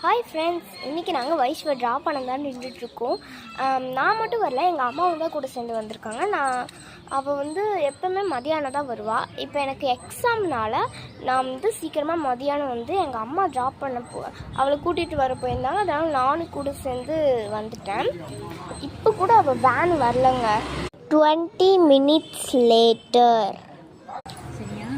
Hi friends, இன்றைக்கி நாங்கள் வைஷ்வை drop பண்ண தான் நின்றுட்டுருக்கோம். நான் மட்டும் வரல, எங்கள் அம்மாவும் தான் கூட சேர்ந்து வந்திருக்காங்க. அவள் வந்து எப்போவுமே மதியானம் தான் வருவாள். இப்போ எனக்கு எக்ஸாம்னால் நான் வந்து சீக்கிரமாக மதியானம் வந்து எங்கள் அம்மா ட்ராப் பண்ண அவளை கூட்டிகிட்டு வர போயிருந்தாங்க. அதனால் நானும் கூட சேர்ந்து வந்துட்டேன். இப்போ கூட அவள் வேன் வரலங்க. 20 minutes லேட்டர். சரியா?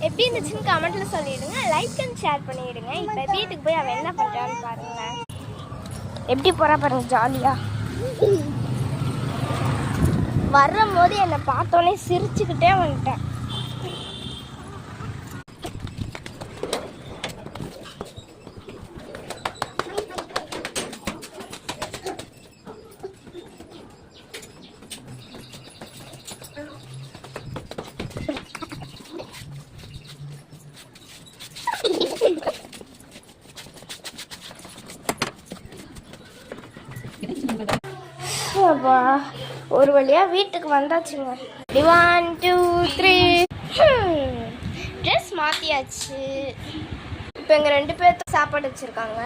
எப்படி இருந்துச்சுன்னு கமெண்ட்டில் சொல்லிவிடுங்க. லைக் அண்ட் ஷேர் பண்ணிவிடுங்க. இப்போ வீட்டுக்கு போய் அவன் என்ன பண்ணுறான்னு பாருங்கள். எப்படி போகிறா பாருங்க, ஜாலியாக வரும்போது என்னை பார்த்தோன்னே சிரிச்சுக்கிட்டே வந்துட்டேன். ஒரு வழியாக வீட்டுக்கு வந்தாச்சுங்க. 1 2 3 ட்ரெஸ் மாற்றியாச்சு. இப்போ எங்கள் 2 பேர்த்துக்கு சாப்பாடு வச்சுருக்காங்க.